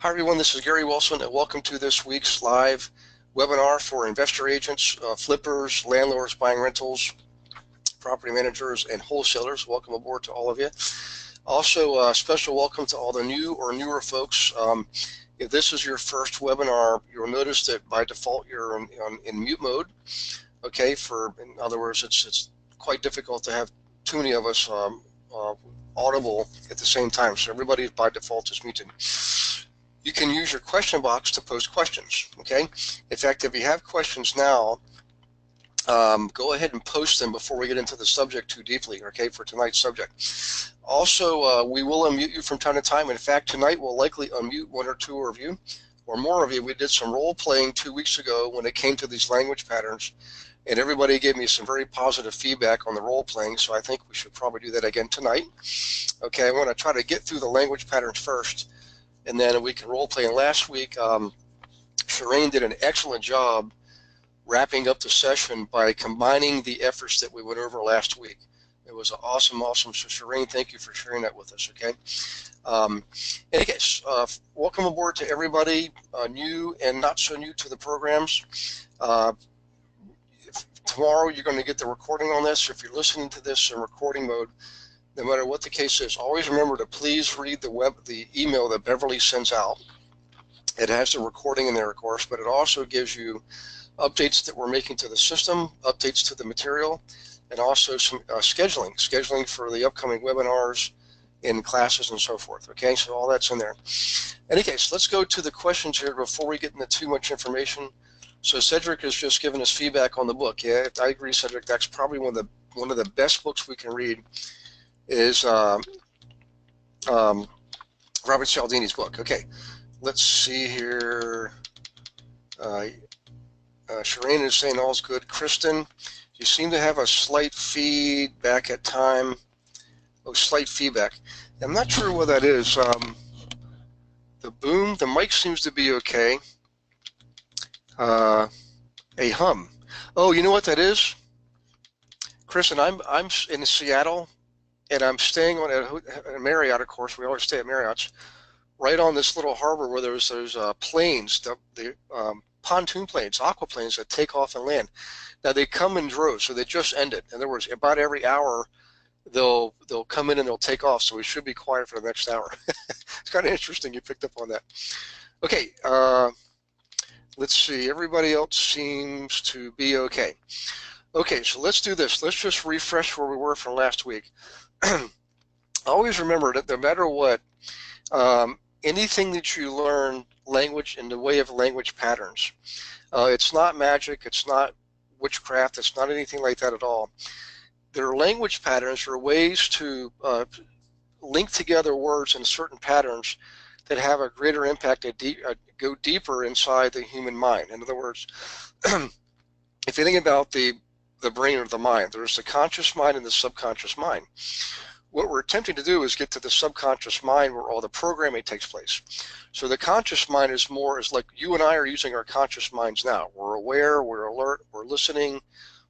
Hi everyone, this is Gary Wilson and welcome to this week's live webinar for investor agents, flippers, landlords buying rentals, property managers, and wholesalers. Welcome aboard to all of you. Also, a special welcome to all the new or newer folks. If this is your first webinar, you'll notice that by default you're in mute mode. Okay, in other words, it's quite difficult to have too many of us audible at the same time, so everybody by default is muted. You can use your question box to post questions, okay? In fact, if you have questions now, go ahead and post them before we get into the subject too deeply, okay, for tonight's subject. Also, we will unmute you from time to time. In fact, tonight we'll likely unmute one or two of you, or more of you. We did some role-playing 2 weeks ago when it came to these language patterns, and everybody gave me some very positive feedback on the role-playing, so I think we should probably do that again tonight. Okay, I want to try to get through the language patterns first, and then we can role play. And last week, Shireen did an excellent job wrapping up the session by combining the efforts that we went over last week. It was awesome. So Shireen, thank you for sharing that with us, okay? In any case, welcome aboard to everybody, new and not so new to the programs. Tomorrow you're going to get the recording on this. If you're listening to this in recording mode, no matter what the case is, always remember to please read the email that Beverly sends out. It has the recording in there, of course, but it also gives you updates that we're making to the system, updates to the material, and also some scheduling for the upcoming webinars in classes and so forth. Okay, so all that's in there. In any case, let's go to the questions here before we get into too much information. So Cedric has just given us feedback on the book. Yeah, I agree, Cedric. That's probably one of the best books we can read. Is Robert Cialdini's book. Okay, let's see here. Shireen is saying all's good. Kristen, you seem to have a slight feedback at time. Oh, slight feedback. I'm not sure what that is. The mic seems to be okay. A hum. Oh, you know what that is? Kristen, I'm in Seattle. And I'm staying on at a Marriott, of course. We always stay at Marriott's, right on this little harbor where there's those planes, the pontoon planes, aquaplanes that take off and land. Now they come in droves, so they just ended. In other words, about every hour they'll come in and they'll take off. So we should be quiet for the next hour. It's kind of interesting you picked up on that. Okay, let's see. Everybody else seems to be okay. Okay, so let's do this. Let's just refresh where we were from last week. Always remember that no matter what, anything that you learn language in the way of language patterns, it's not magic, it's not witchcraft, it's not anything like that at all. Their language patterns are ways to link together words in certain patterns that have a greater impact, go deeper inside the human mind. In other words, if you think about the brain or the mind, there's the conscious mind and the subconscious mind. What we're attempting to do is get to the subconscious mind where all the programming takes place. So the conscious mind is like you and I are using our conscious minds now. We're aware, we're alert, we're listening,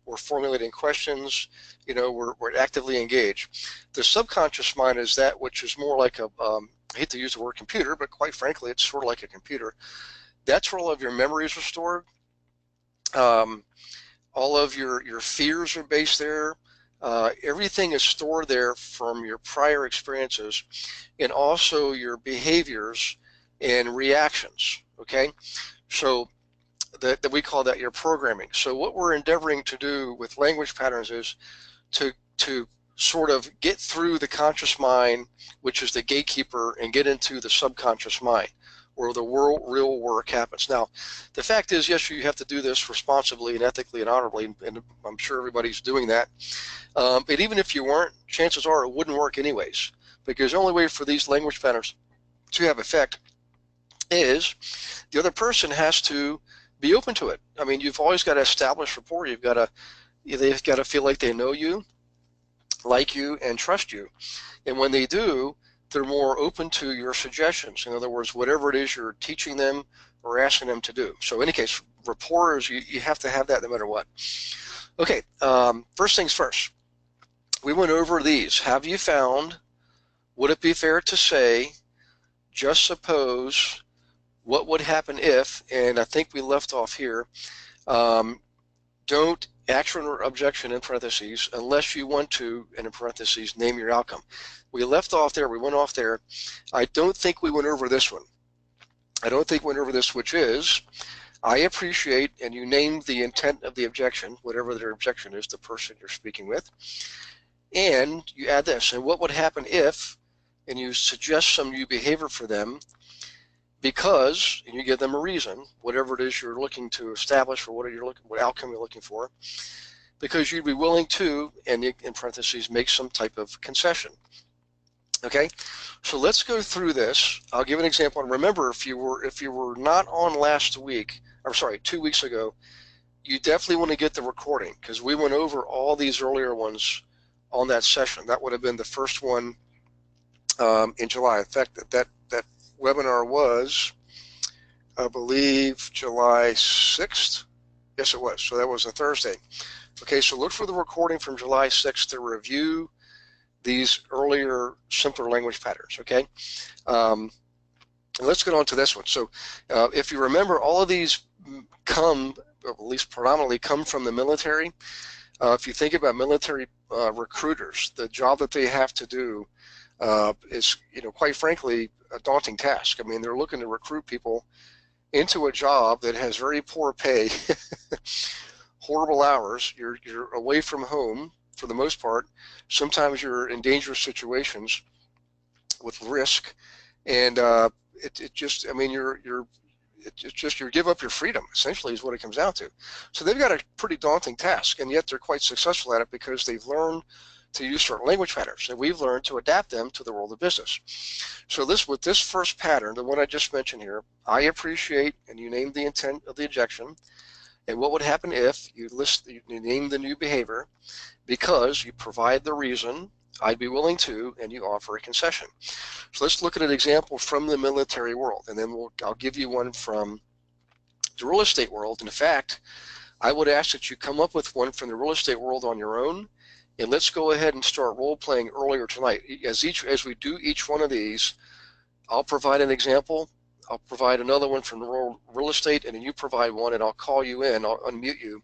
we're formulating questions, you know, we're actively engaged. The subconscious mind is that which is more like I hate to use the word computer, but quite frankly, it's sort of like a computer. That's where all of your memories are stored. All of your fears are based there. Everything is stored there from your prior experiences, and also your behaviors and reactions. Okay, so that we call that your programming. So what we're endeavoring to do with language patterns is to sort of get through the conscious mind, which is the gatekeeper, and get into the subconscious mind, where the real work happens. Now, the fact is, yes, you have to do this responsibly and ethically and honorably, and I'm sure everybody's doing that. But even if you weren't, chances are it wouldn't work anyways, because the only way for these language patterns to have effect is the other person has to be open to it. I mean, you've always got to establish rapport. They've got to feel like they know you, like you, and trust you. And when they do, they're more open to your suggestions. In other words, whatever it is you're teaching them or asking them to do. So in any case, rapport is, you have to have that no matter what. Okay, first things first. We went over these. Have you found, would it be fair to say, just suppose, what would happen if, and I think we left off here, don't action or objection in parentheses unless you want to, and in parentheses, name your outcome. We left off there, we went off there. I don't think we went over this one. I don't think we went over this, which is, I appreciate, and you named the intent of the objection, whatever their objection is, the person you're speaking with, and you add this, and what would happen if, and you suggest some new behavior for them because, and you give them a reason, whatever it is you're looking to establish or what outcome you're looking for, because you'd be willing to, and in parentheses, make some type of concession. Okay, so let's go through this. I'll give an example. And remember, if you were not on last week, or sorry, 2 weeks ago, you definitely want to get the recording because we went over all these earlier ones on that session. That would have been the first one in July. In fact, that webinar was, I believe, July 6th. Yes, it was. So that was a Thursday. Okay, so look for the recording from July 6th to review these earlier simpler language patterns. Okay, let's get on to this one. So if you remember, all of these come, or at least predominantly come from the military. If you think about military recruiters, the job that they have to do is, quite frankly, a daunting task. I mean, they're looking to recruit people into a job that has very poor pay, horrible hours. You're away from home for the most part. Sometimes you're in dangerous situations with risk, and it just, I mean, you give up your freedom, essentially, is what it comes down to. So they've got a pretty daunting task, and yet they're quite successful at it because they've learned to use certain language patterns, and we've learned to adapt them to the world of business. So with this first pattern, the one I just mentioned here, I appreciate, and you name the intent of the objection, and what would happen if you name the new behavior, because you provide the reason, I'd be willing to, and you offer a concession. So let's look at an example from the military world, and then I'll give you one from the real estate world. In fact, I would ask that you come up with one from the real estate world on your own, and let's go ahead and start role-playing earlier tonight. As we do each one of these, I'll provide an example, I'll provide another one from the real estate, and then you provide one, and I'll call you in, I'll unmute you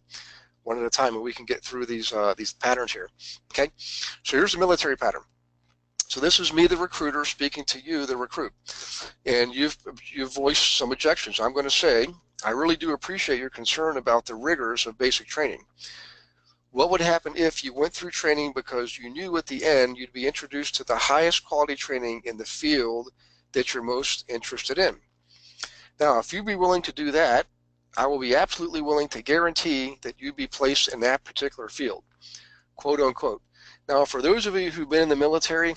one at a time, and we can get through these patterns here. Okay, so here's the military pattern. So this is me, the recruiter, speaking to you, the recruit, and you've voiced some objections. I'm going to say, I really do appreciate your concern about the rigors of basic training. What would happen if you went through training because you knew at the end you'd be introduced to the highest quality training in the field that you're most interested in? Now, if you'd be willing to do that, I will be absolutely willing to guarantee that you'd be placed in that particular field, quote unquote. Now, for those of you who've been in the military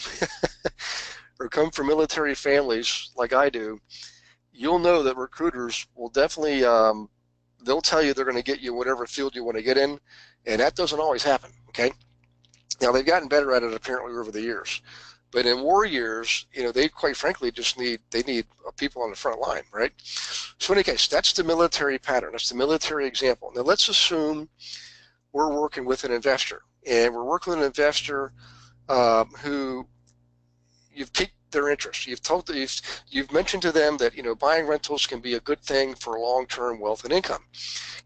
or come from military families like I do, you'll know that recruiters will definitely, they'll tell you they're going to get you whatever field you want to get in, and that doesn't always happen, okay? Now, they've gotten better at it apparently over the years. But in war years, they quite frankly just need people on the front line, right? So in any case, that's the military pattern. That's the military example. Now let's assume we're working with an investor, and we're working with an investor who you've piqued their interest. You've mentioned to them that buying rentals can be a good thing for long-term wealth and income,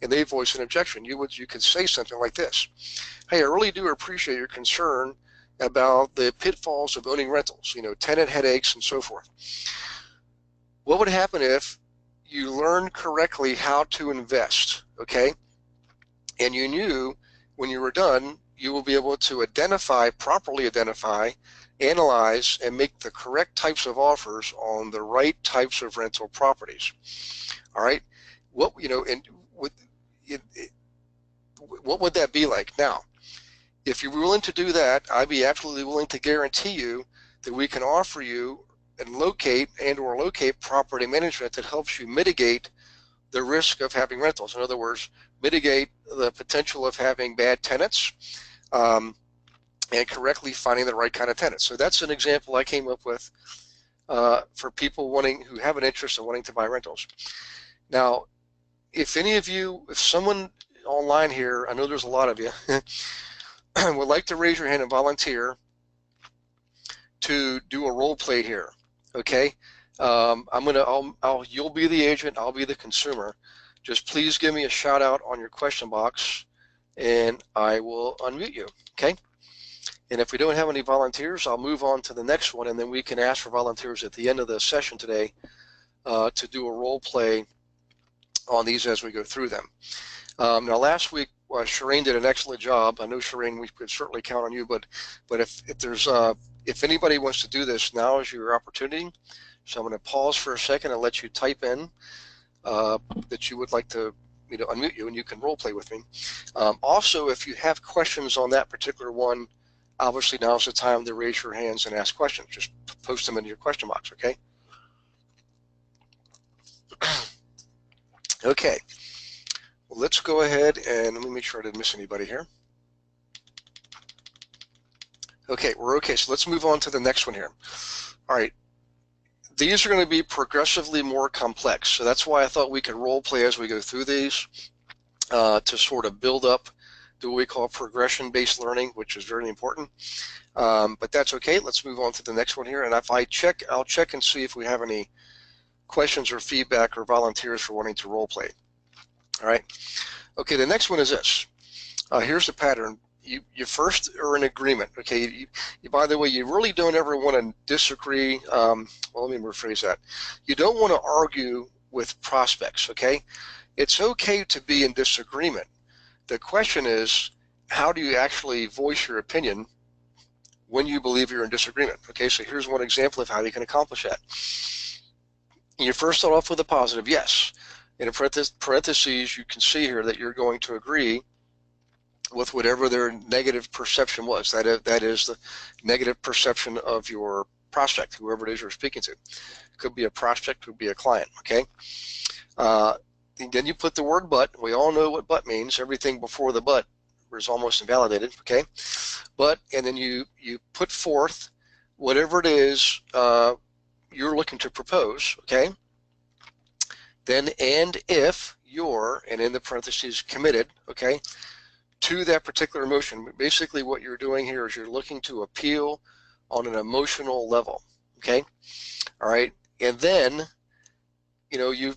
and they voice an objection. You could say something like this: "Hey, I really do appreciate your concern about the pitfalls of owning rentals, tenant headaches and so forth. What would happen if you learned correctly how to invest, okay? And you knew when you were done, you will be able to properly identify, analyze, and make the correct types of offers on the right types of rental properties." All right? What would that be like? Now, if you're willing to do that, I'd be absolutely willing to guarantee you that we can offer you and locate property management that helps you mitigate the risk of having rentals. In other words, mitigate the potential of having bad tenants and correctly finding the right kind of tenants. So that's an example I came up with for people who have an interest in wanting to buy rentals. Now, if someone online here, I know there's a lot of you, would like to raise your hand and volunteer to do a role play here, okay? You'll be the agent, I'll be the consumer. Just please give me a shout out on your question box and I will unmute you, okay? And if we don't have any volunteers, I'll move on to the next one, and then we can ask for volunteers at the end of the session today to do a role play on these as we go through them. Now, last week, Shireen did an excellent job. I know, Shireen, we could certainly count on you, but if anybody wants to do this, now is your opportunity. So I'm going to pause for a second and let you type in that you would like to unmute you, and you can role play with me. Also, if you have questions on that particular one, obviously now's the time to raise your hands and ask questions. Just post them into your question box, okay? Okay, well, let's go ahead and let me make sure I didn't miss anybody here. Okay, we're okay, so let's move on to the next one here. All right, these are going to be progressively more complex, so that's why I thought we could role play as we go through these to sort of build up to what we call progression-based learning, which is very important. But that's okay. Let's move on to the next one here. And if I'll check and see if we have any questions or feedback or volunteers for wanting to role play. All right. Okay, the next one is this. Here's the pattern. You first are in agreement. Okay. By the way, you really don't ever want to disagree. Well, let me rephrase that. You don't want to argue with prospects. Okay. It's okay to be in disagreement. The question is, how do you actually voice your opinion when you believe you're in disagreement? Okay, so here's one example of how you can accomplish that. You first start off with a positive yes. In a parentheses, you can see here that you're going to agree with whatever their negative perception was. That is the negative perception of your prospect, whoever it is you're speaking to. It could be a prospect, could be a client, okay? Then you put the word but. We all know what but means. Everything before the but is almost invalidated, okay? But, and then you put forth whatever it is you're looking to propose, okay? Then, and if you're, and in the parentheses, committed, okay, to that particular emotion. Basically what you're doing here is you're looking to appeal on an emotional level, okay? All right, and then, you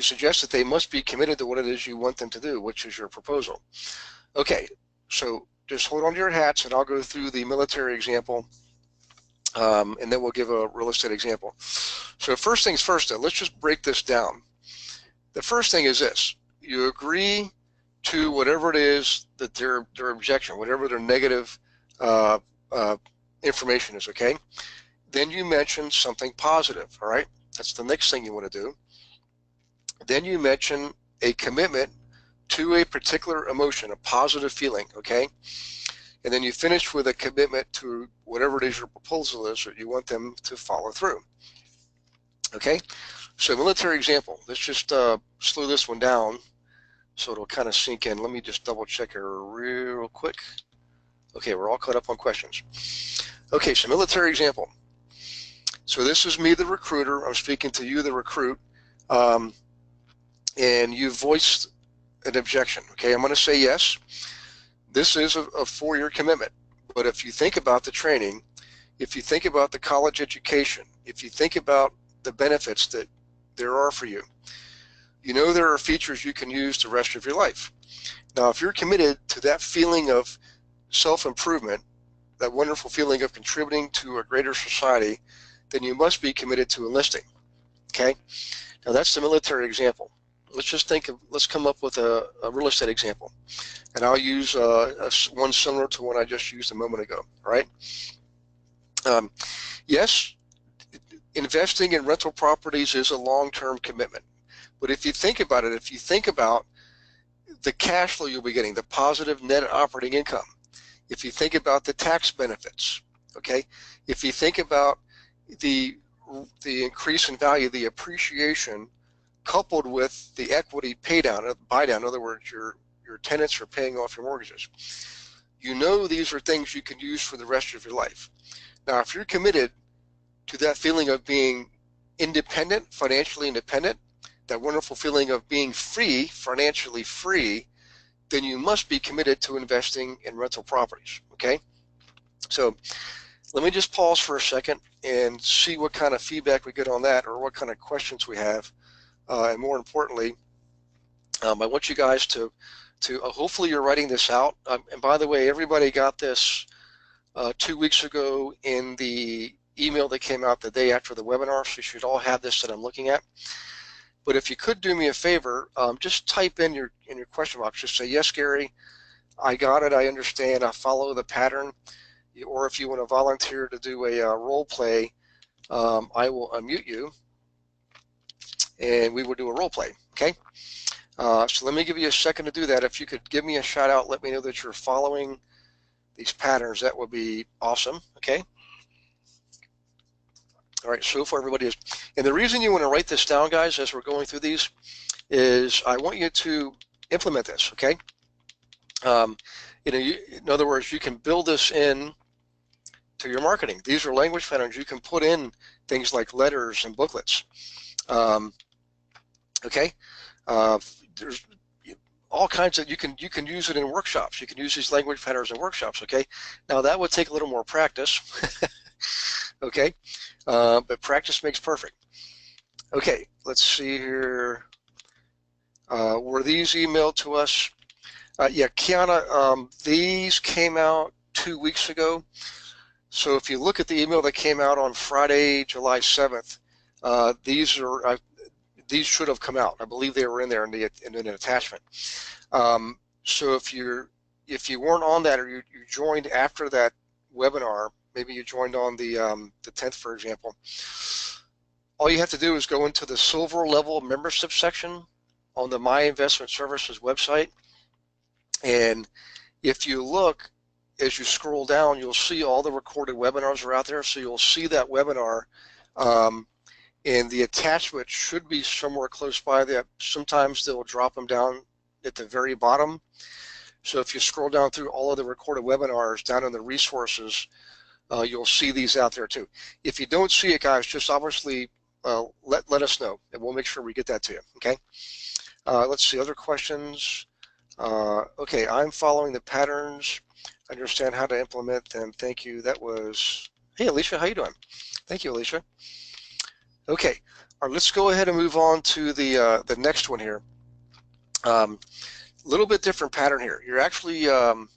suggest that they must be committed to what it is you want them to do, which is your proposal. Okay, so just hold on to your hats and I'll go through the military example and then we'll give a real estate example. So first things first, let's just break this down. The first thing is this. You agree to whatever it is that their objection, whatever their negative information is, okay? Then you mention something positive, all right? That's the next thing you want to do. Then you mention a commitment to a particular emotion, a positive feeling, okay? And then you finish with a commitment to whatever it is your proposal is that you want them to follow through. Okay, so military example. Let's just slow this one down so it'll kind of sink in. Let me just double check here real quick. Okay, we're all caught up on questions. Okay, so military example. So this is me, the recruiter. I'm speaking to you, the recruit. And you voiced an objection. Okay, I'm going to say yes. This is a 4-year commitment. But if you think about the training, if you think about the college education, if you think about the benefits that there are for you, there are features you can use the rest of your life. Now, if you're committed to that feeling of self-improvement, that wonderful feeling of contributing to a greater society, then you must be committed to enlisting. Okay, now that's the military example. Let's come up with a real estate example. And I'll use one similar to one I just used a moment ago, all right? Yes, investing in rental properties is a long-term commitment. But if you think about it, if you think about the cash flow you'll be getting, the positive net operating income, if you think about the tax benefits, okay? If you think about the increase in value, the appreciation, coupled with the equity buy down, in other words, your tenants are paying off your mortgages. These are things you can use for the rest of your life. Now, if you're committed to that feeling of being independent, financially independent, that wonderful feeling of being free, financially free, then you must be committed to investing in rental properties, okay? So Let me just pause for a second and see what kind of feedback we get on that, or what kind of questions we have. And more importantly, I want you guys to hopefully you're writing this out. And by the way, everybody got this 2 weeks ago in the email that came out the day after the webinar, so you should all have this that I'm looking at. But if you could do me a favor, just type in your question box. Just say, yes, Gary, I got it, I understand, I follow the pattern. Or if you want to volunteer to do a role play, I will unmute you and we will do a role play, okay? So let me give you a second to do that. If you could give me a shout out, let me know that you're following these patterns, that would be awesome, okay? All right, so far everybody is. And the reason you want to write this down, guys, as we're going through these, is I want you to implement this, okay? In other words, you can build this in to your marketing. These are language patterns. You can put in things like letters and booklets. Okay, there's all kinds of, you can use it in workshops. You can use these language patterns in workshops. Okay, now that would take a little more practice. Okay, but practice makes perfect. Okay, let's see here. Were these emailed to us? Yeah, Kiana, these came out 2 weeks ago. So if you look at the email that came out on Friday, July 7th, these should have come out. I believe they were in there in an attachment. So if you weren't on that, or you joined after that webinar, maybe you joined on the 10th, for example, all you have to do is go into the silver level membership section on the My Investment Services website. And if you look, as you scroll down, you'll see all the recorded webinars are out there. So you'll see that webinar, and the attachment should be somewhere close by that. Sometimes they'll drop them down at the very bottom. So if you scroll down through all of the recorded webinars down in the resources, you'll see these out there too. If you don't see it, guys, just obviously let us know, and we'll make sure we get that to you, okay? Let's see, other questions. Okay, I'm following the patterns. Understand how to implement them. Thank you. That was, hey, Alicia, how you doing? Thank you, Alicia. Okay, all right, let's go ahead and move on to the next one here. Little bit different pattern here. You're actually, you're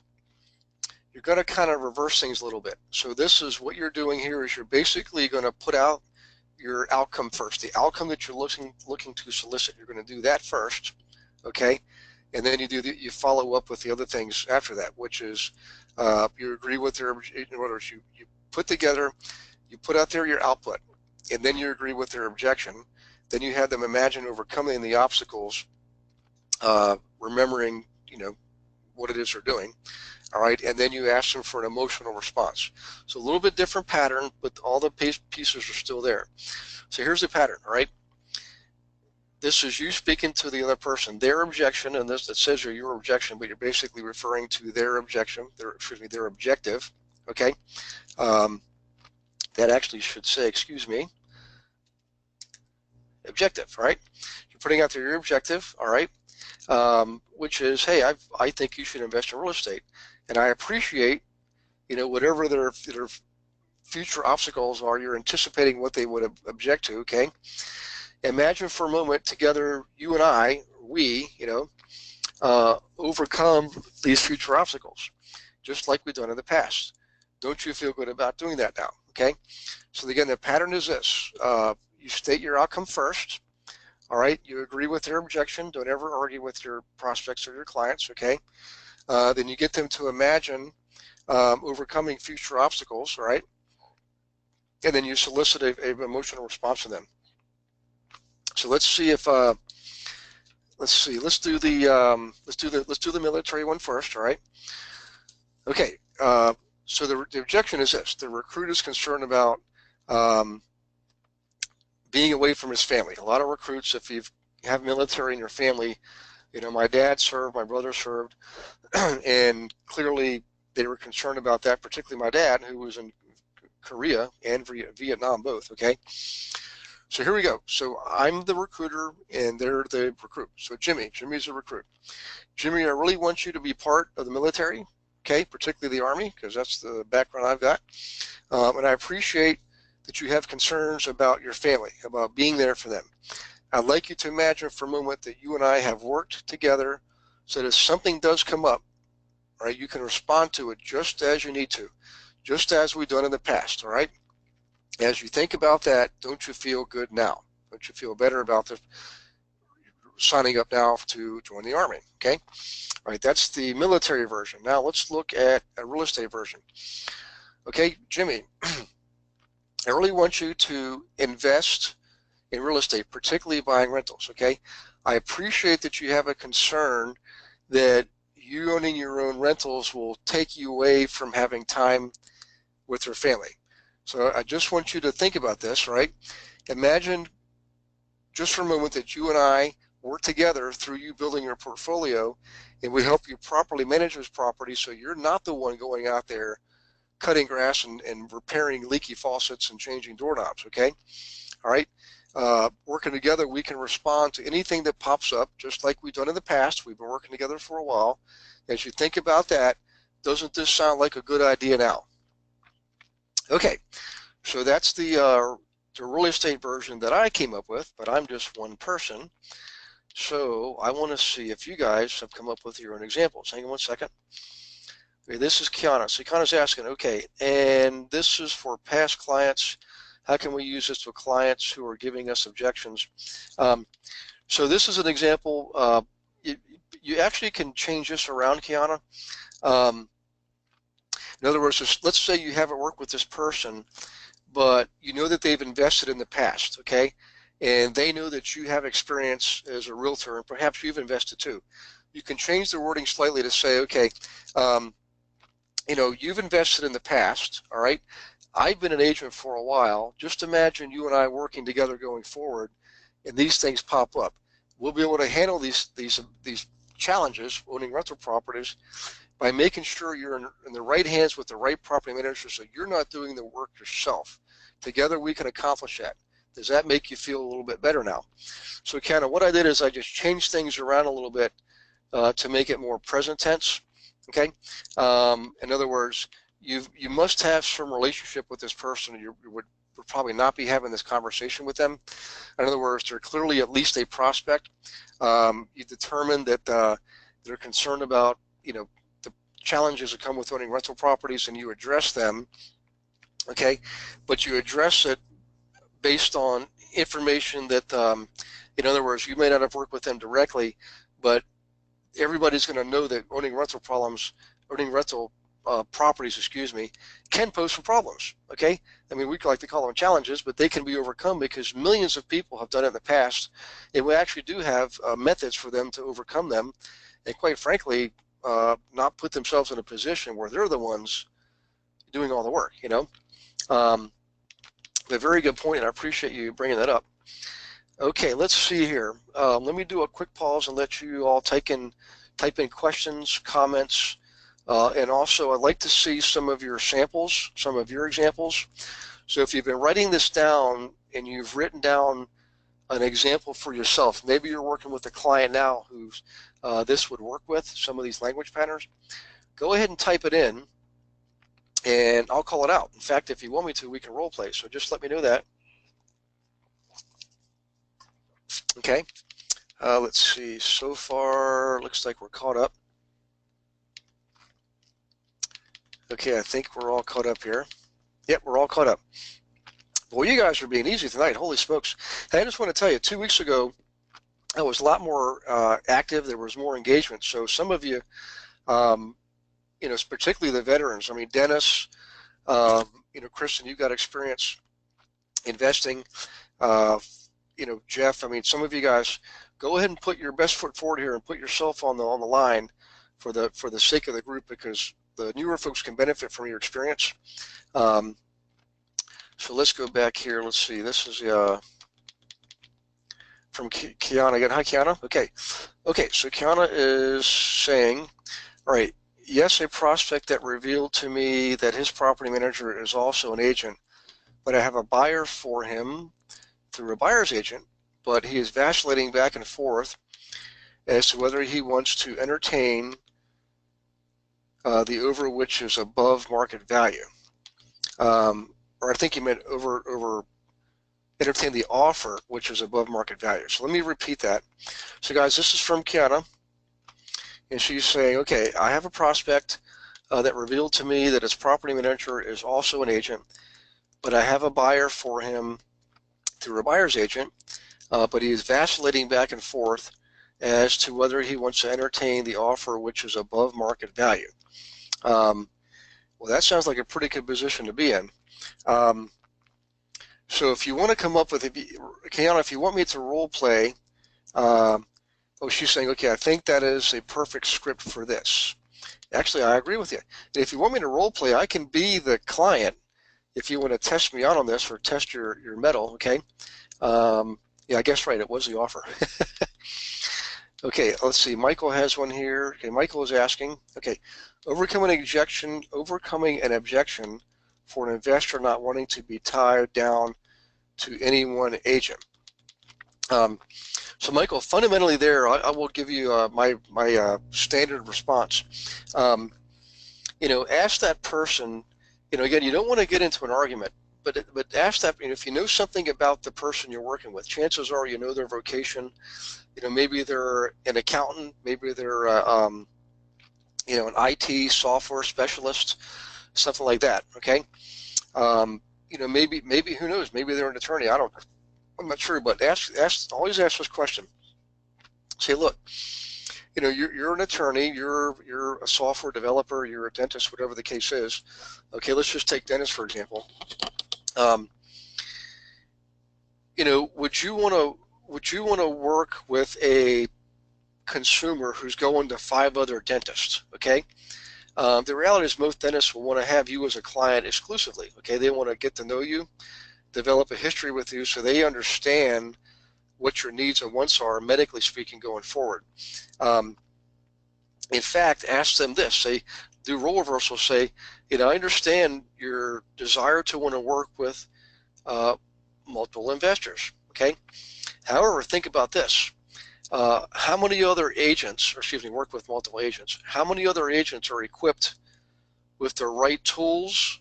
going to kind of reverse things a little bit. So this is what you're doing here is you're basically going to put out your outcome first, the outcome that you're looking to solicit. You're going to do that first, okay? And then you follow up with the other things after that, which is you agree with their, in other words, you put together, you put out there your output, and then you agree with their objection. Then you have them imagine overcoming the obstacles, remembering, what it is they're doing. All right, and then you ask them for an emotional response. So a little bit different pattern, but all the pieces are still there. So here's the pattern, all right? This is you speaking to the other person, their objection, and this, it says your objection, but you're basically referring to their objection, their objective, okay? That actually should say, objective, all right? You're putting out there your objective, all right? Which is, hey, I think you should invest in real estate, and I appreciate, whatever their future obstacles are. You're anticipating what they would object to, okay? Imagine for a moment together, you and I, we, overcome these future obstacles, just like we've done in the past. Don't you feel good about doing that now, okay? So again, the pattern is this. You state your outcome first, all right? You agree with their objection. Don't ever argue with your prospects or your clients, okay? Then you get them to imagine overcoming future obstacles, all right? And then you solicit an emotional response from them. So let's see if let's do the military one first, all right? Okay, so the objection is this: the recruit is concerned about being away from his family. A lot of recruits, if you have military in your family, my dad served, my brother served, and clearly they were concerned about that, particularly my dad, who was in Korea and Vietnam both, okay? So here we go. So I'm the recruiter and they're the recruit. So Jimmy's a recruit. Jimmy, I really want you to be part of the military. okay, particularly the Army, because that's the background I've got. And I appreciate that you have concerns about your family, about being there for them. I'd like you to imagine for a moment that you and I have worked together so that if something does come up, right, you can respond to it just as you need to, just as we've done in the past, all right? As you think about that, don't you feel good now? Don't you feel better about the signing up now to join the Army, okay? All right, that's the military version. Now let's look at a real estate version. Okay, Jimmy, I really want you to invest in real estate, particularly buying rentals, okay? I appreciate that you have a concern that you owning your own rentals will take you away from having time with your family. So I just want you to think about this, right? Imagine just for a moment that you and I work together through you building your portfolio, and we help you properly manage those properties so you're not the one going out there cutting grass and repairing leaky faucets and changing doorknobs, okay? All right, working together, we can respond to anything that pops up, just like we've done in the past. We've been working together for a while. As you think about that, doesn't this sound like a good idea now? Okay, so that's the real estate version that I came up with, but I'm just one person. So I want to see if you guys have come up with your own examples. Hang on one second. Okay, this is Kiana. So Kiana's asking, okay, and this is for past clients. How can we use this with clients who are giving us objections? So this is an example. You actually can change this around, Kiana. In other words, let's say you haven't worked with this person, but you know that they've invested in the past, okay? And they know that you have experience as a realtor, and perhaps you've invested too. You can change the wording slightly to say, okay, you know, you've invested in the past, all right? I've been an agent for a while. Just imagine you and I working together going forward, and these things pop up. We'll be able to handle these challenges owning rental properties by making sure you're in the right hands with the right property manager, so you're not doing the work yourself. Together we can accomplish that. Does that make you feel a little bit better now? So kind of what I did is I just changed things around a little bit to make it more present tense. Okay. In other words, you must have some relationship with this person. You would probably not be having this conversation with them. In other words, they're clearly at least a prospect. You determine that they're concerned about, you know, the challenges that come with owning rental properties, and you address them. Okay, but you address it based on information that, in other words, you may not have worked with them directly, but everybody's going to know that owning rental properties, excuse me, can pose some problems. Okay, I mean, we like to call them challenges, but they can be overcome because millions of people have done it in the past, and we actually do have methods for them to overcome them, and quite frankly, not put themselves in a position where they're the ones doing all the work. You know, a very good point, and I appreciate you bringing that up. Okay, let's see here. Let me do a quick pause and let you all type in questions, comments, and also I'd like to see some of your samples, some of your examples. So if you've been writing this down and you've written down an example for yourself, maybe you're working with a client now who's this would work with, some of these language patterns, go ahead and type it in and I'll call it out. In fact, if you want me to, we can role play, so just let me know that. Okay, let's see, so far looks like we're caught up. Okay, I think we're all caught up here. Yep, we're all caught up. Well, you guys are being easy tonight, holy smokes. Hey, I just want to tell you, 2 weeks ago, I was a lot more active, there was more engagement, so some of you, you know, particularly the veterans, I mean, Dennis, you know, Kristen, you've got experience investing, you know, Jeff, I mean, some of you guys, go ahead and put your best foot forward here and put yourself on the line for the sake of the group, because the newer folks can benefit from your experience. So let's go back here. Let's see. This is from Kiana again. Hi, Kiana. Okay. Okay. So Kiana is saying, all right, yes, a prospect that revealed to me that his property manager is also an agent, but I have a buyer for him through a buyer's agent, but he is vacillating back and forth as to whether he wants to entertain the over which is above market value. Or I think you meant over entertain the offer which is above market value. So let me repeat that. So guys, this is from Kiana, and she's saying, okay, I have a prospect that revealed to me that his property manager is also an agent, but I have a buyer for him through a buyer's agent, but he is vacillating back and forth as to whether he wants to entertain the offer which is above market value. Well, that sounds like a pretty good position to be in. So if you want to come up with, Kiana, if you want me to role play, oh, she's saying, okay, I think that is a perfect script for this. Actually, I agree with you. And if you want me to role play, I can be the client if you want to test me out on this or test your mettle, okay? Yeah, I guess right, it was the offer. Okay, let's see, Michael has one here. Okay, Michael is asking, okay, overcoming an objection for an investor not wanting to be tied down to any one agent. So Michael, fundamentally there, I will give you my standard response. Ask that person, again, you don't want to get into an argument, but ask that, if you know something about the person you're working with, chances are you know their vocation. Maybe they're an accountant, maybe they're an IT software specialist, something like that. Okay, maybe who knows? Maybe they're an attorney. I'm not sure, but always ask this question. Say, look, you're an attorney, you're a software developer, you're a dentist, whatever the case is. Okay, let's just take dentist for example. Would you want to work with a consumer who's going to 5 other dentists? Okay, the reality is most dentists will want to have you as a client exclusively. Okay, they want to get to know you, develop a history with you, so they understand what your needs and wants are, medically speaking, going forward. In fact, ask them this. Say, do role reversal. Say, I understand your desire to want to work with multiple investors. Okay. However, think about this. How many other agents, work with multiple agents, how many other agents are equipped with the right tools,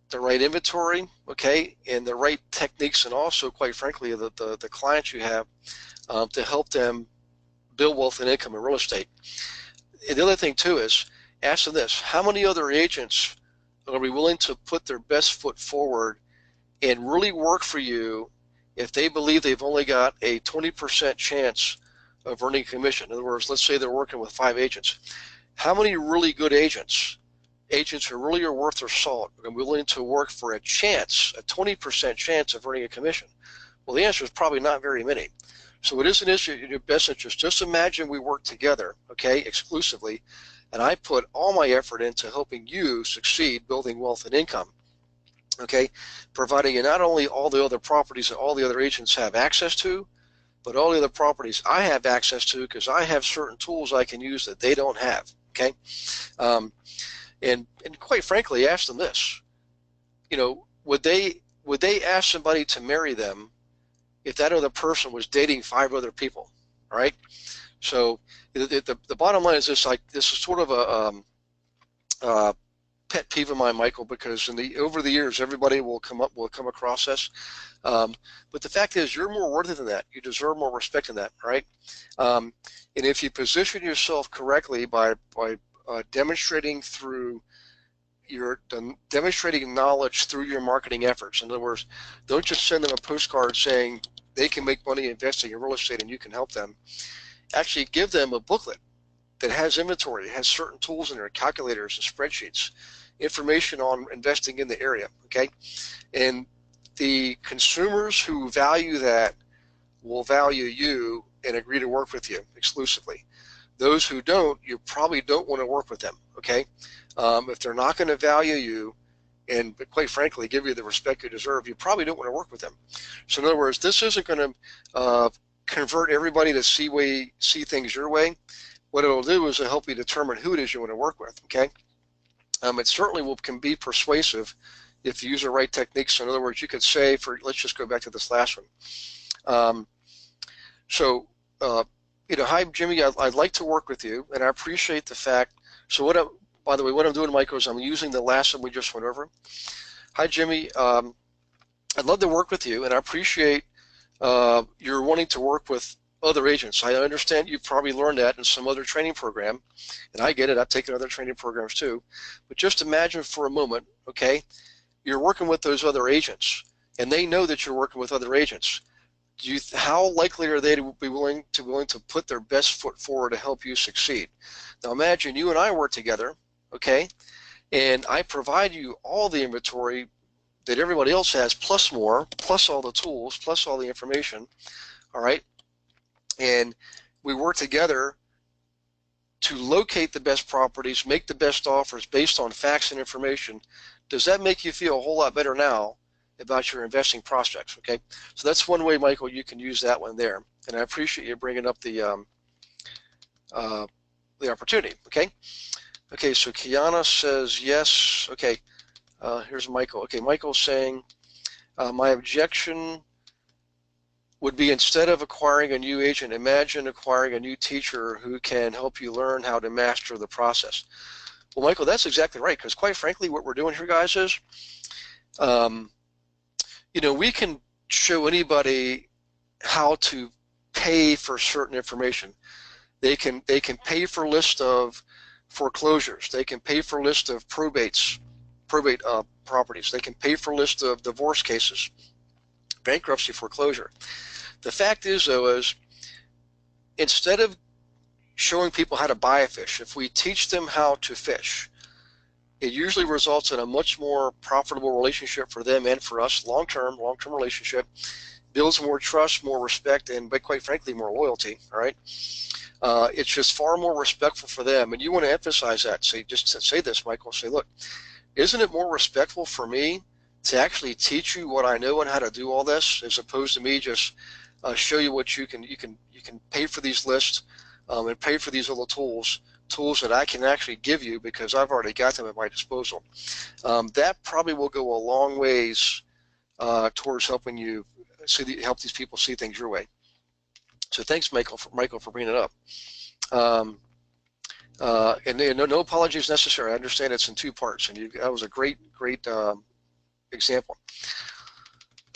the right inventory, okay, and the right techniques, and also, quite frankly, the clients you have to help them build wealth and income in real estate? And the other thing, too, is ask them this. How many other agents are we willing to put their best foot forward and really work for you if they believe they've only got a 20% chance of earning commission? In other words, let's say they're working with 5 agents. How many really good agents who really are worth their salt are willing to work for a 20% chance of earning a commission? Well, the answer is probably not very many. So it is an issue in your best interest. Just imagine we work together, okay, exclusively, and I put all my effort into helping you succeed building wealth and income, okay, providing you not only all the other properties that all the other agents have access to, but all the other properties I have access to because I have certain tools I can use that they don't have, okay? And quite frankly, ask them this. Would they ask somebody to marry them if that other person was dating 5 other people? All right. So the bottom line is this. This is sort of a pet peeve of mine, Michael, because over the years everybody will come across this. But the fact is, you're more worthy than that. You deserve more respect than that, right? And if you position yourself correctly by demonstrating knowledge through your marketing efforts. In other words, don't just send them a postcard saying they can make money investing in real estate and you can help them. Actually give them a booklet that has inventory, has certain tools in there, calculators and spreadsheets, information on investing in the area, okay? And the consumers who value that will value you and agree to work with you exclusively. Those who don't, you probably don't want to work with them, okay? If they're not going to value you and, quite frankly, give you the respect you deserve, you probably don't want to work with them. So in other words, this isn't going to convert everybody to see things your way. What it'll do is it'll help you determine who it is you want to work with, okay? It certainly can be persuasive if you use the right techniques. So in other words, you could say, let's just go back to this last one. Hi, Jimmy, I'd like to work with you, and I appreciate the fact. So by the way, what I'm doing, Michael, is I'm using the last one we just went over. Hi, Jimmy. I'd love to work with you, and I appreciate you're wanting to work with other agents. I understand you've probably learned that in some other training program, and I get it. I've taken other training programs too. But just imagine for a moment, okay, you're working with those other agents, and they know that you're working with other agents. How likely are they to be willing to put their best foot forward to help you succeed? Now imagine you and I work together, okay, and I provide you all the inventory that everybody else has, plus more, plus all the tools, plus all the information, all right? And we work together to locate the best properties, make the best offers based on facts and information. Does that make you feel a whole lot better now about your investing prospects? Okay, so that's one way, Michael, you can use that one there. And I appreciate you bringing up the opportunity. Okay, so Kiana says yes. Okay, here's Michael. Okay, Michael's saying my objection would be, instead of acquiring a new agent, imagine acquiring a new teacher who can help you learn how to master the process. Well, Michael, that's exactly right, because quite frankly, what we're doing here, guys, is, you know, we can show anybody how to pay for certain information. They can pay for a list of foreclosures. They can pay for a list of probate properties. They can pay for a list of divorce cases, bankruptcy, foreclosure. The fact is, though, is instead of showing people how to buy a fish, if we teach them how to fish, it usually results in a much more profitable relationship for them and for us, long-term relationship, builds more trust, more respect, and quite frankly, more loyalty, all right? It's just far more respectful for them, and you want to emphasize that. Just say this, Michael, say, look, isn't it more respectful for me to actually teach you what I know and how to do all this, as opposed to me just show you what you can pay for these lists and pay for these little tools that I can actually give you because I've already got them at my disposal. That probably will go a long ways towards helping you help these people see things your way. So thanks, Michael, for bringing it up. And no apologies necessary. I understand it's in two parts, and that was a great example.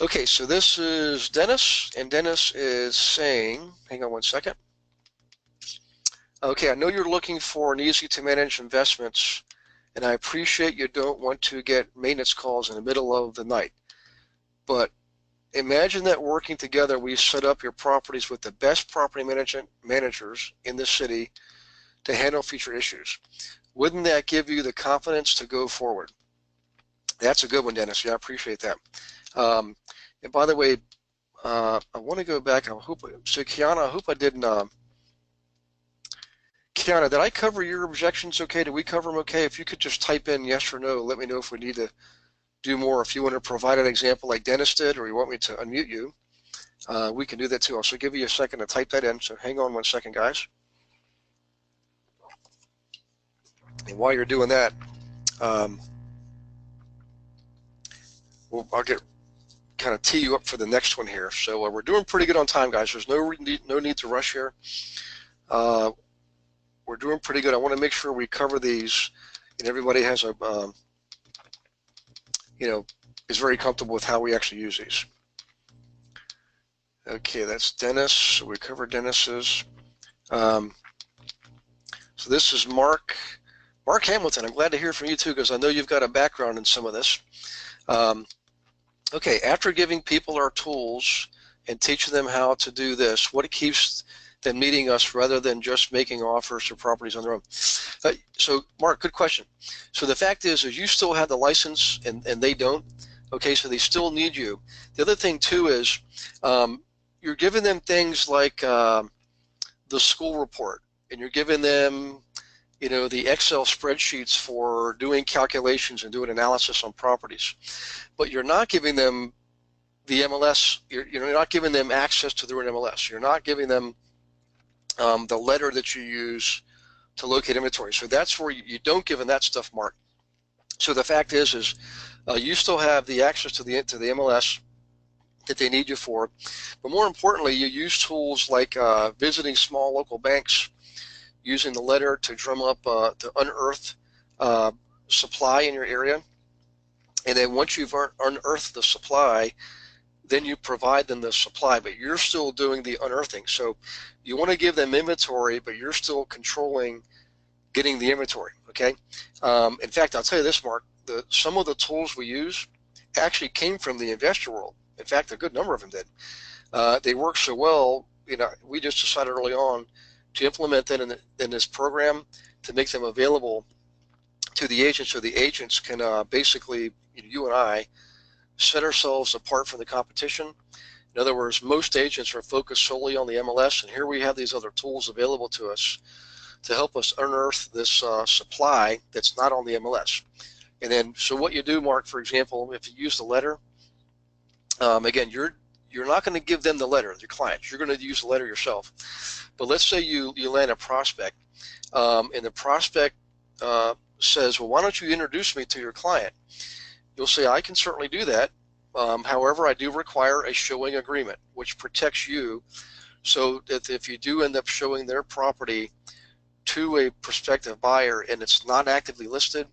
Okay, so this is Dennis, and Dennis is saying, hang on one second. Okay, I know you're looking for an easy to manage investments, and I appreciate you don't want to get maintenance calls in the middle of the night. But imagine that working together, we set up your properties with the best property managers in the city to handle future issues. Wouldn't that give you the confidence to go forward? That's a good one, Dennis. Yeah, I appreciate that. And by the way, I want to go back. So Kiana, I hope I didn't. Kiana, did I cover your objections okay? Did we cover them okay? If you could just type in yes or no, let me know if we need to do more. If you want to provide an example like Dennis did, or you want me to unmute you, we can do that too. I'll also give you a second to type that in. So hang on one second, guys. And while you're doing that, I'll get kind of tee you up for the next one here. So we're doing pretty good on time, guys. There's no need to rush here. We're doing pretty good. I want to make sure we cover these, and everybody has a, is very comfortable with how we actually use these. Okay, that's Dennis. So we covered Dennis's. So this is Mark Hamilton. I'm glad to hear from you too, because I know you've got a background in some of this. Okay, after giving people our tools and teaching them how to do this, what keeps them meeting us rather than just making offers for properties on their own? So Mark, good question. So the fact is you still have the license and they don't. Okay, so they still need you. The other thing too is you're giving them things like the school report, and you're giving them the Excel spreadsheets for doing calculations and doing analysis on properties, but you're not giving them the MLS. You're not giving them access to their MLS. You're not giving them the letter that you use to locate inventory. So that's where you don't give them that stuff, Mark. So the fact is you still have the access to the MLS that they need you for, but more importantly, you use tools like visiting small local banks, using the letter to drum up, to unearth supply in your area. And then once you've unearthed the supply, then you provide them the supply, but you're still doing the unearthing. So you want to give them inventory, but you're still controlling getting the inventory, okay? In fact, I'll tell you this, Mark, some of the tools we use actually came from the investor world. In fact, a good number of them did. They work so well, we just decided early on to implement that in this program to make them available to the agents, so the agents can basically, you and I, set ourselves apart from the competition. In other words, most agents are focused solely on the MLS, and here we have these other tools available to us to help us unearth this supply that's not on the MLS. And then, so what you do, Mark, for example, if you use the letter, again, you're not going to give them the letter, your clients. You're going to use the letter yourself. But let's say you land a prospect, and the prospect says, well, why don't you introduce me to your client? You'll say, I can certainly do that. However, I do require a showing agreement, which protects you, so that if you do end up showing their property to a prospective buyer and it's not actively listed,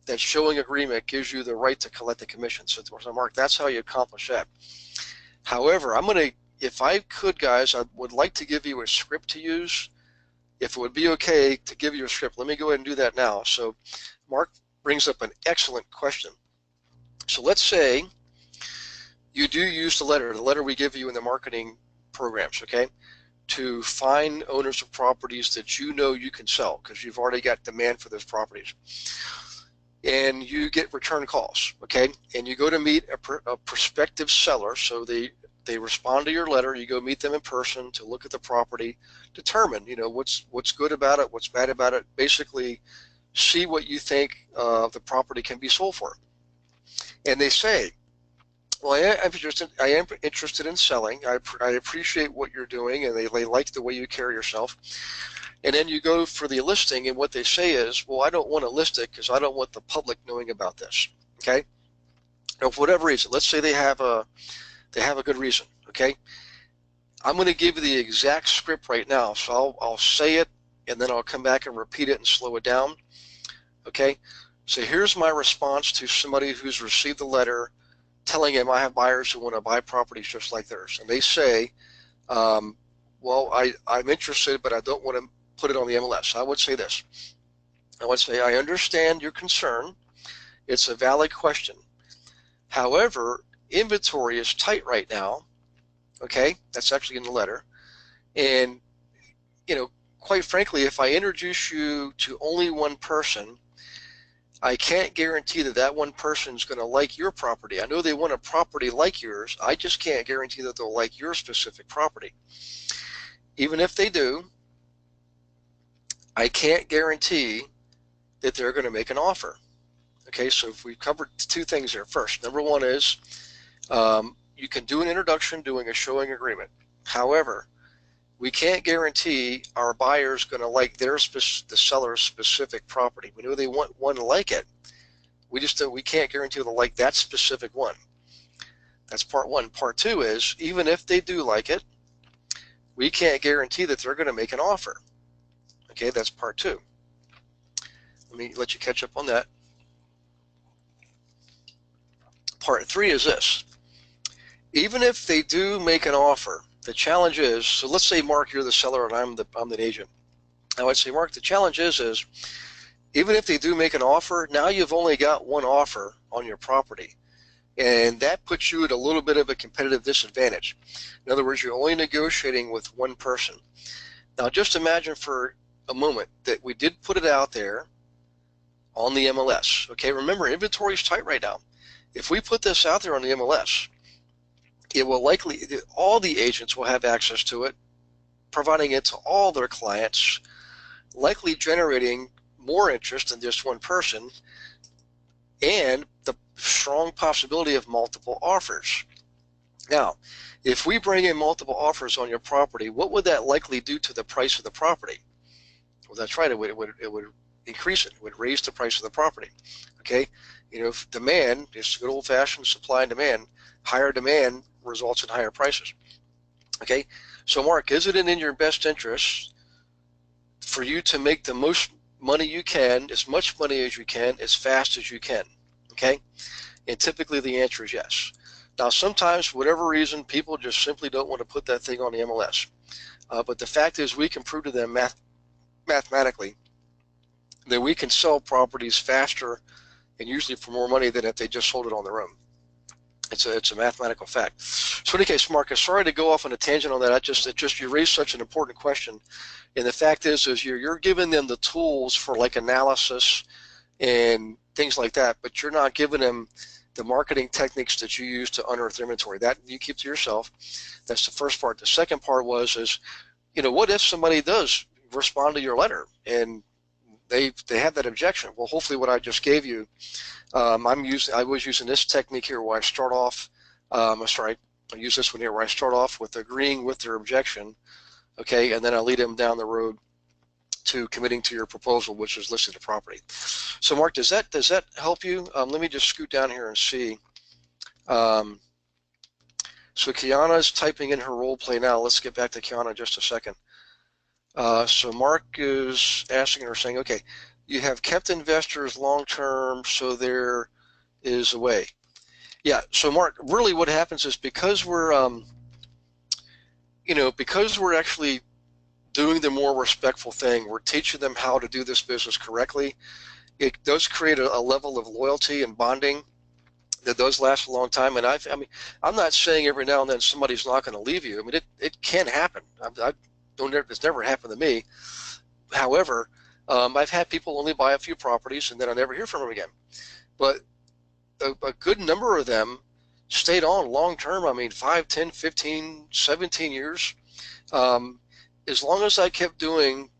that showing agreement gives you the right to collect the commission. So Mark, that's how you accomplish that. However, if I could, guys, I would like to give you a script to use. If it would be okay to give you a script, let me go ahead and do that now. So Mark brings up an excellent question. So let's say you do use the letter we give you in the marketing programs, okay, to find owners of properties that you know you can sell because you've already got demand for those properties. And you get return calls, okay, and you go to meet a prospective seller. So they respond to your letter, you go meet them in person to look at the property, determine, what's good about it, what's bad about it, basically see what you think the property can be sold for. And they say, well, I am interested in selling. I appreciate what you're doing, and they like the way you carry yourself. And then you go for the listing, and what they say is, well, I don't want to list it because I don't want the public knowing about this. Okay? Now, for whatever reason, let's say they have a good reason. Okay? I'm going to give you the exact script right now, so I'll say it, and then I'll come back and repeat it and slow it down. Okay? So here's my response to somebody who's received the letter telling him I have buyers who want to buy properties just like theirs. And they say, well, I'm interested, but I don't want to put it on the MLS. I would say this. I would say, I understand your concern. It's a valid question. However, inventory is tight right now. Okay, that's actually in the letter. And, quite frankly, if I introduce you to only one person, I can't guarantee that one person is going to like your property. I know they want a property like yours. I just can't guarantee that they'll like your specific property. Even if they do, I can't guarantee that they're going to make an offer. Okay, so if we've covered two things here. First, number one is you can do an introduction doing a showing agreement. However, we can't guarantee our buyer's going to like the seller's specific property. We know they want one to like it. We can't guarantee they'll like that specific one. That's part one. Part two is, even if they do like it, we can't guarantee that they're going to make an offer. Okay, that's part two. Let me let you catch up on that. Part three is this. Even if they do make an offer, the challenge is, so let's say, Mark, you're the seller and I'm the agent. I would say, Mark, the challenge is even if they do make an offer, now you've only got one offer on your property. And that puts you at a little bit of a competitive disadvantage. In other words, you're only negotiating with one person. Now, just imagine for a moment that we did put it out there on the MLS. Okay, remember, inventory is tight right now. If we put this out there on the MLS, it will likely, all the agents will have access to it, providing it to all their clients, likely generating more interest than just one person, and the strong possibility of multiple offers. Now, if we bring in multiple offers on your property, what would that likely do to the price of the property? Well, that's right, it would increase it. It would raise the price of the property. Okay, if demand, just good old-fashioned supply and demand, higher demand results in higher prices. Okay, so Mark, is it in your best interest for you to make the most money you can, as much money as you can, as fast as you can, okay? And typically the answer is yes. Now, sometimes, for whatever reason, people just simply don't want to put that thing on the MLS. But the fact is, we can prove to them mathematically that we can sell properties faster and usually for more money than if they just sold it on their own. It's a mathematical fact. So in any case, Marcus, sorry to go off on a tangent on that. You raised such an important question, and the fact is you're giving them the tools for like analysis and things like that, but you're not giving them the marketing techniques that you use to unearth inventory. That you keep to yourself. That's the first part. The second part was what if somebody does respond to your letter and they have that objection? Well, hopefully what I just gave you, I was using this technique here where I start off, I'll use this one here where I start off with agreeing with their objection, okay, and then I lead them down the road to committing to your proposal, which is listing the property. So Mark, does that help you? Let me just scoot down here and see. So Kiana's typing in her role play now. Let's get back to Kiana in just a second. So Mark is asking or saying, okay, you have kept investors long-term, so there is a way. Yeah, so Mark, really what happens is because we're actually doing the more respectful thing, we're teaching them how to do this business correctly. It does create a level of loyalty and bonding that does last a long time. And I'm not saying every now and then somebody's not going to leave you. I mean, it can happen. It's never happened to me. However, I've had people only buy a few properties and then I never hear from them again. But a good number of them stayed on long term. I mean, 5, 10, 15, 17 years. As long as I kept doing,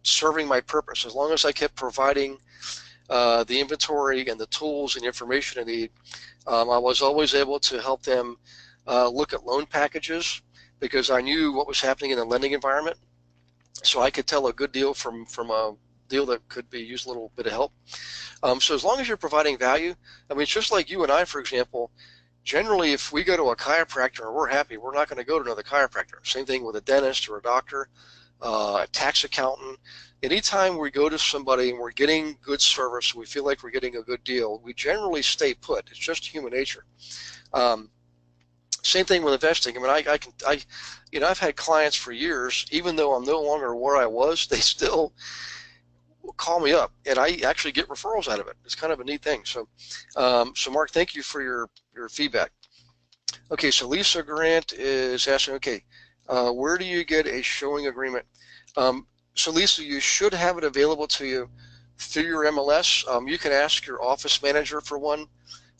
serving my purpose, as long as I kept providing the inventory and the tools and information I need, I was always able to help them look at loan packages because I knew what was happening in the lending environment. So I could tell a good deal from a deal that could be used a little bit of help. So as long as you're providing value, I mean, it's just like you and I, for example. Generally, if we go to a chiropractor and we're happy, we're not going to go to another chiropractor. Same thing with a dentist or a doctor, a tax accountant. Anytime we go to somebody and we're getting good service, we feel like we're getting a good deal, we generally stay put. It's just human nature. Same thing with investing. I mean, I've had clients for years, even though I'm no longer where I was, they still call me up, and I actually get referrals out of it. It's kind of a neat thing. So, so Mark, thank you for your feedback. Okay, so Lisa Grant is asking, okay, where do you get a showing agreement? So Lisa, you should have it available to you through your MLS. You can ask your office manager for one,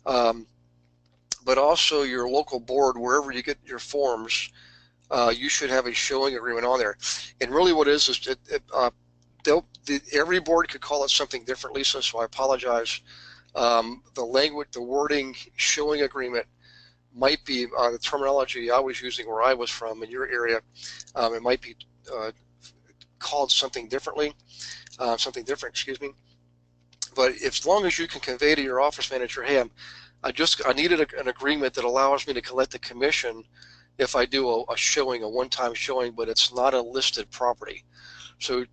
but also your local board, wherever you get your forms, you should have a showing agreement on there. And really what it is every board could call it something different, Lisa, so I apologize. The language, the wording, showing agreement might be the terminology I was using where I was from in your area. It might be called something differently, excuse me. But as long as you can convey to your office manager, hey, I needed an agreement that allows me to collect the commission if I do a showing, a one-time showing, but it's not a listed property. So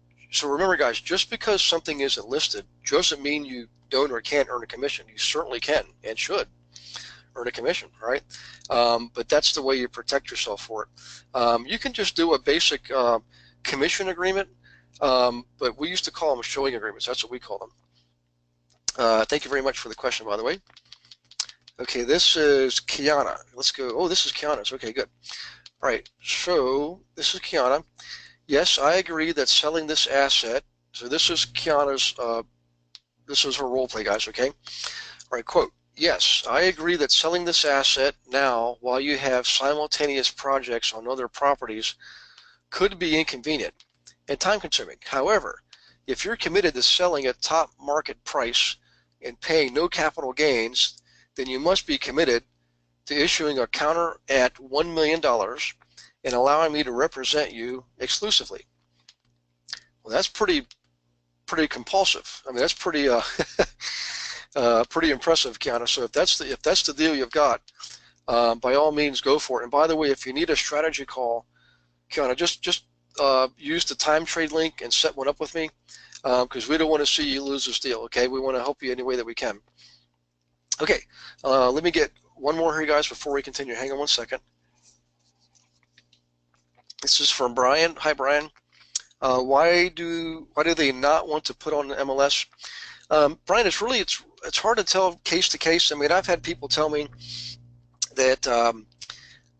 remember, guys, just because something isn't listed doesn't mean you don't or can't earn a commission. You certainly can and should earn a commission, right? But that's the way you protect yourself for it. You can just do a basic commission agreement, but we used to call them showing agreements. That's what we call them. Thank you very much for the question, by the way. Okay, this is Kiana. Let's go. Oh, this is Kiana's. Okay, good. All right, so this is Kiana. Yes, I agree that selling this asset, so this is Kiana's, this is her role play, guys, okay? All right, quote, yes, I agree that selling this asset now while you have simultaneous projects on other properties could be inconvenient and time-consuming. However, if you're committed to selling at top market price and paying no capital gains, then you must be committed to issuing a counter at $1 million and allowing me to represent you exclusively. Well, that's pretty compulsive. I mean, that's pretty pretty impressive, Kiana. So if that's the deal you've got, by all means, go for it. And by the way, if you need a strategy call, Kiana, just use the time trade link and set one up with me, because we don't want to see you lose this deal, okay? We want to help you any way that we can. Okay, let me get one more here, guys, before we continue. Hang on one second. This is from Brian. Hi, Brian. Why do they not want to put on the MLS? Brian, it's hard to tell case to case. I mean, I've had people tell me that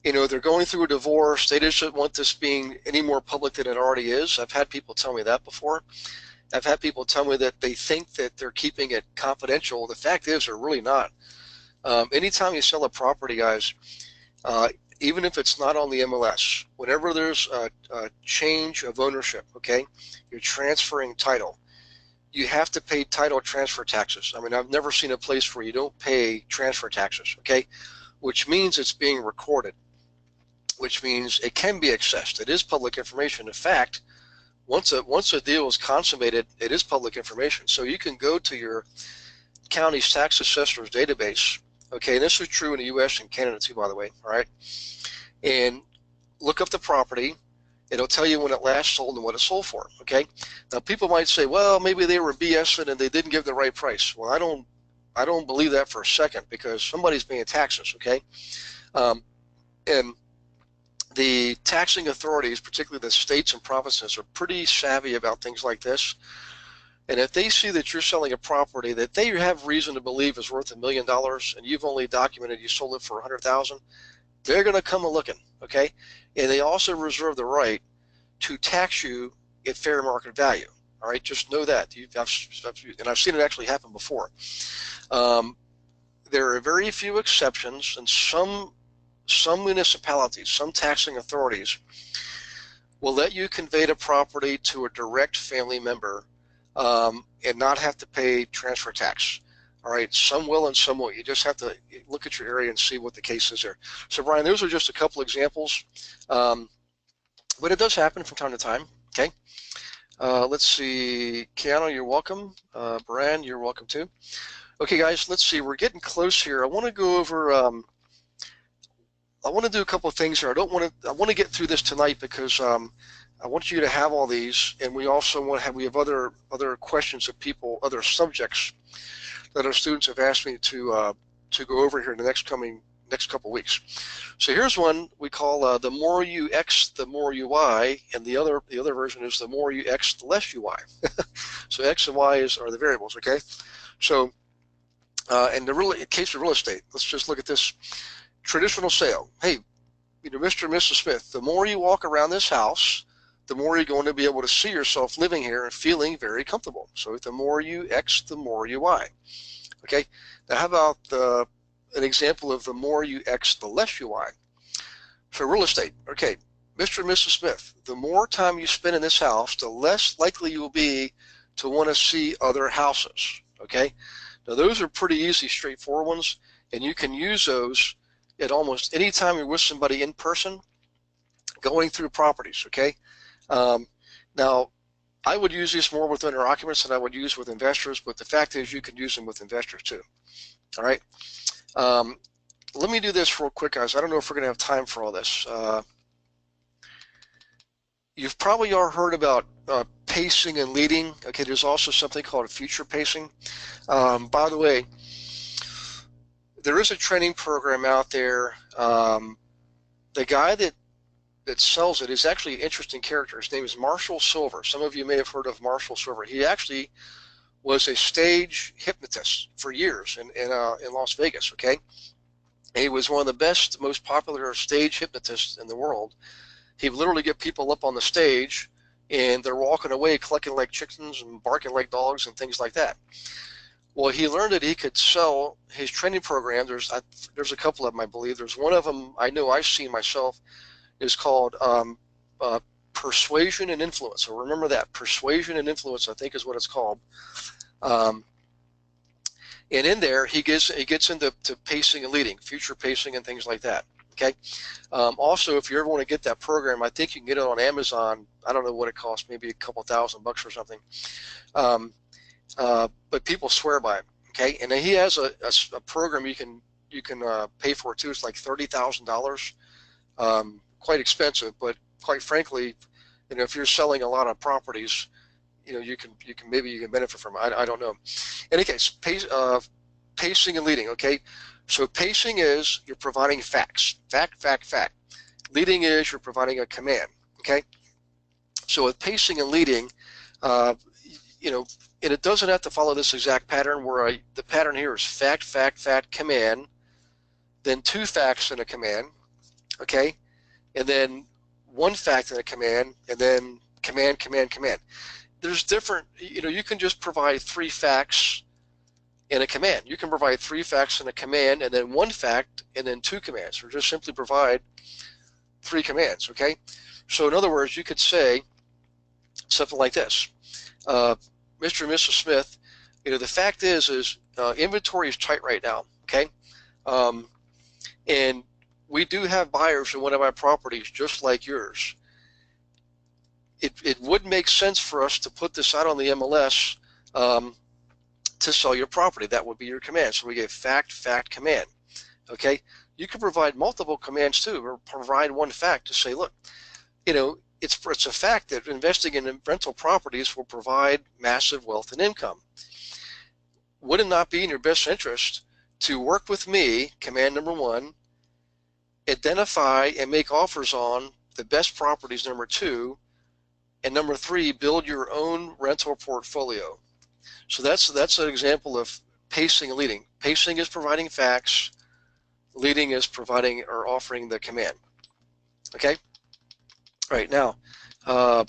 you know, they're going through a divorce. They just don't want this being any more public than it already is. I've had people tell me that before. I've had people tell me that they think that they're keeping it confidential. The fact is, they're really not. Anytime you sell a property, guys, even if it's not on the MLS, whenever there's a change of ownership, okay, you're transferring title, you have to pay title transfer taxes. I mean, I've never seen a place where you don't pay transfer taxes, okay, which means it's being recorded, which means it can be accessed. It is public information. In fact, once a deal is consummated, it is public information. So you can go to your county's tax assessor's database, okay, and this is true in the U.S. and Canada too, by the way, all right, and look up the property. It'll tell you when it last sold and what it sold for, okay? Now, people might say, well, maybe they were BSing and they didn't give the right price. Well, I don't believe that for a second, because somebody's paying taxes, okay? And the taxing authorities, particularly the states and provinces, are pretty savvy about things like this. And if they see that you're selling a property that they have reason to believe is worth $1 million and you've only documented you sold it for $100,000, they're going to come a looking, okay? And they also reserve the right to tax you at fair market value. All right, just know that. And I've seen it actually happen before. There are very few exceptions, and some municipalities, some taxing authorities will let you convey the property to a direct family member and not have to pay transfer tax. All right, some will and some won't. You just have to look at your area and see what the case is there. So, Brian, those are just a couple examples, but it does happen from time to time, okay? Let's see, Keanu, you're welcome. Brian, you're welcome too. Okay, guys, let's see, we're getting close here. I want to go over, I want to do a couple of things here. I want to get through this tonight because I want you to have all these, and we also we have other questions of people, other subjects that our students have asked me to go over here in the next couple weeks. So here's one we call the more you X, the more you Y, and the other version is the more you X, the less you Y. So X and Y are the variables, okay? So and in case of real estate, let's just look at this traditional sale. Hey, you know, Mr. and Mrs. Smith, the more you walk around this house, the more you're going to be able to see yourself living here and feeling very comfortable. So the more you X, the more you Y. Okay, now how about an example of the more you X, the less you Y? For real estate, okay, Mr. and Mrs. Smith, the more time you spend in this house, the less likely you will be to want to see other houses, okay? Now those are pretty easy, straightforward ones, and you can use those at almost any time you're with somebody in person going through properties, okay? Now, I would use this more with owner occupants than I would use with investors, but the fact is you can use them with investors too. All right. Let me do this real quick, guys. I don't know if we're going to have time for all this. You've probably all heard about pacing and leading. Okay, there's also something called future pacing. By the way, there is a training program out there. The guy that sells it is actually an interesting character. His name is Marshall Silver. Some of you may have heard of Marshall Silver. He actually was a stage hypnotist for years in Las Vegas, okay? He was one of the best, most popular stage hypnotists in the world. He would literally get people up on the stage and they're walking away clucking like chickens and barking like dogs and things like that. Well, he learned that he could sell his training program. There's a couple of them, I believe. There's one of them I know I've seen myself, is called Persuasion and Influence. So remember that, Persuasion and Influence, I think is what it's called. And in there, he gets into pacing and leading, future pacing and things like that. Okay. Also, if you ever want to get that program, I think you can get it on Amazon. I don't know what it costs, maybe a couple $1,000 or something. But people swear by it. Okay. And then he has a program you can pay for too. It's like $30,000. Quite expensive, but quite frankly, You know, if you're selling a lot of properties, you know, you can benefit from it. I don't know. In any case, pacing and leading. Okay, so pacing is you're providing facts, fact. Leading is you're providing a command. Okay, so with pacing and leading, you know, and it doesn't have to follow this exact pattern where the pattern here is fact, command, then two facts in a command. Okay, and then one fact in a command, and then command. There's different, you know, you can just provide three facts in a command. You can provide three facts in a command, and then one fact, and then two commands, or just simply provide three commands, okay? So in other words, you could say something like this. Mr. and Mrs. Smith, you know, the fact is inventory is tight right now, okay? And we do have buyers in one of my properties just like yours. It would make sense for us to put this out on the MLS to sell your property. That would be your command. So we get fact, command. Okay. You can provide multiple commands too, or provide one fact to say, look, you know, it's a fact that investing in rental properties will provide massive wealth and income. Would it not be in your best interest to work with me, command number one, identify and make offers on the best properties, number two, and number three, build your own rental portfolio. So that's an example of pacing and leading. Pacing is providing facts. Leading is providing or offering the command. Okay? All right, now, I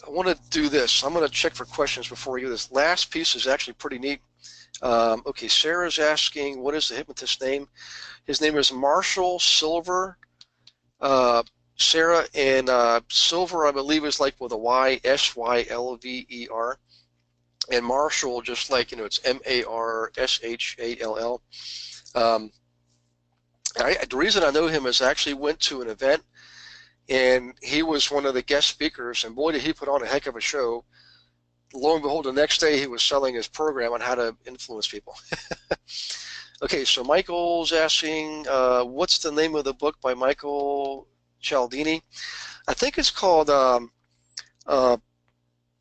want to do this. I'm going to check for questions before we do this. Last piece is actually pretty neat. Okay, Sarah's asking, what is the hypnotist name? His name is Marshall Silver. Sarah, and Silver, I believe, is like with a Y, Sylver, and Marshall, just like, you know, it's Marshall. The reason I know him is I actually went to an event, and he was one of the guest speakers, and boy, did he put on a heck of a show. Lo and behold, the next day he was selling his program on how to influence people. Okay, so Michael's asking, what's the name of the book by Michael Cialdini? I think it's called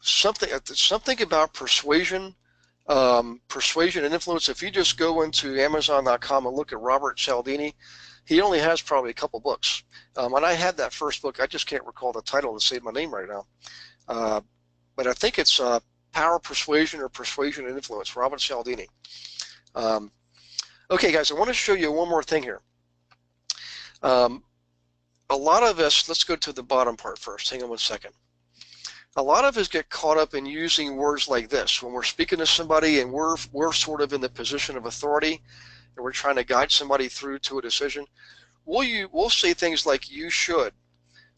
something about persuasion, persuasion and influence. If you just go into Amazon.com and look at Robert Cialdini, he only has probably a couple books. And I had that first book. I just can't recall the title to save my name right now. But I think it's Power, Persuasion, or Persuasion and Influence, Robert Cialdini. Okay, guys, I want to show you one more thing here. A lot of us, let's go to the bottom part first. Hang on one second. A lot of us get caught up in using words like this when we're speaking to somebody and we're sort of in the position of authority and we're trying to guide somebody through to a decision. We'll say things like you should,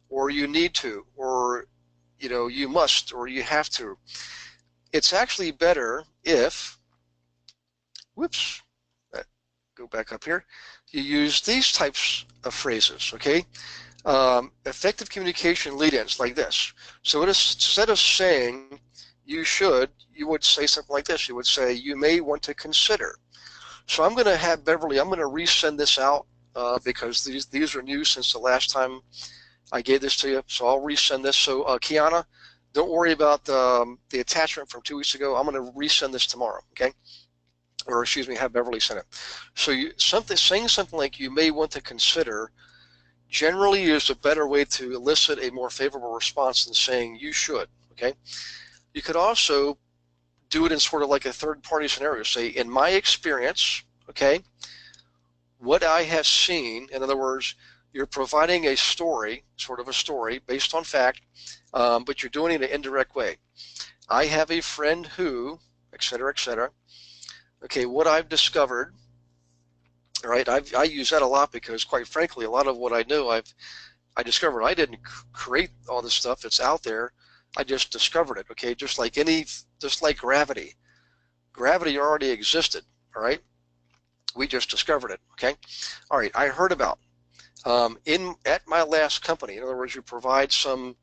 or you need to, or you know, you must, or you have to. It's actually better if, whoops, go back up here, you use these types of phrases, okay? Effective communication lead-ins like this. So instead of saying you should, you would say something like this. You would say you may want to consider. So I'm going to have Beverly, I'm going to resend this out because these are new since the last time I gave this to you. So I'll resend this. So Kiana, don't worry about the attachment from 2 weeks ago. I'm going to resend this tomorrow, okay? Or excuse me, have Beverly send it. So saying something like you may want to consider generally is a better way to elicit a more favorable response than saying you should, okay? You could also do it in sort of like a third-party scenario. Say, in my experience, okay, what I have seen, in other words, you're providing a story, sort of a story based on fact, but you're doing it in an indirect way. I have a friend who, et cetera, et cetera. Okay, what I've discovered, all right, I use that a lot because, quite frankly, a lot of what I know, I discovered. I didn't create all this stuff. It's out there. I just discovered it, okay? Just like gravity. Gravity already existed, all right? We just discovered it, okay? All right, I heard about, at my last company, in other words, you provide some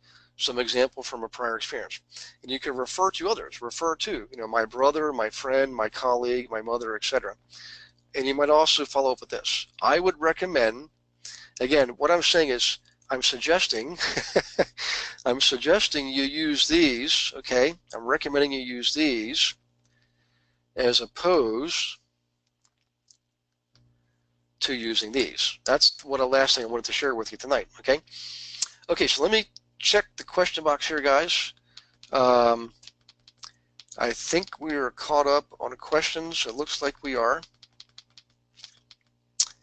example from a prior experience. And you can refer to others, refer to, you know, my brother, my friend, my colleague, my mother, etc. And you might also follow up with this. I would recommend, again, what I'm saying is I'm suggesting I'm suggesting you use these, okay? I'm recommending you use these as opposed to using these. That's what the last thing I wanted to share with you tonight, okay? Okay, so let me check the question box here, guys. I think we are caught up on questions. It looks like we are.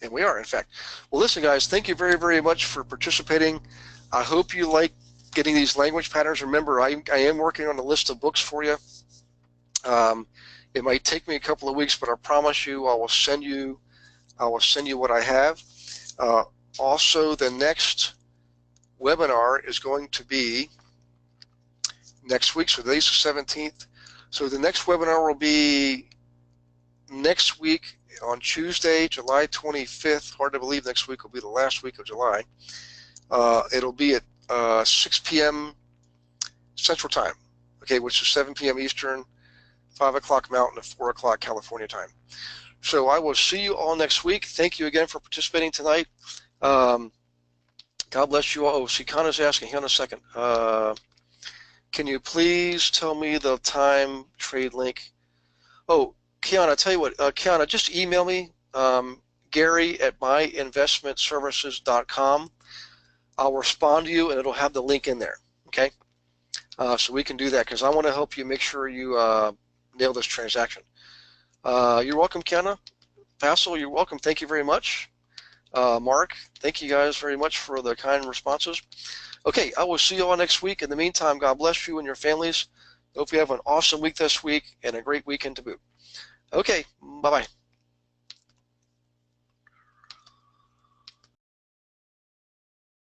And we are, in fact. Well, listen, guys, thank you very, very much for participating. I hope you like getting these language patterns. Remember, I am working on a list of books for you. It might take me a couple of weeks, but I promise you I will send you what I have. Also, the next webinar is going to be next week, so today's the 17th. So the next webinar will be next week on Tuesday, July 25th. Hard to believe next week will be the last week of July. It'll be at 6 p.m. Central Time, okay, which is 7 p.m. Eastern, 5 o'clock Mountain, and 4 o'clock California time. So I will see you all next week. Thank you again for participating tonight. God bless you all. Oh, Sikana's asking, hang on a second. Can you please tell me the time trade link? Oh, Kiana, tell you what, Kiana, just email me, Gary@myinvestmentservices.com. I'll respond to you, and it'll have the link in there, okay? So we can do that, because I want to help you make sure you nail this transaction. You're welcome, Kiana. Vassal, you're welcome. Thank you very much. Mark, thank you guys very much for the kind responses. Okay, I will see you all next week. In the meantime, God bless you and your families. Hope you have an awesome week this week and a great weekend to boot. Okay, bye-bye.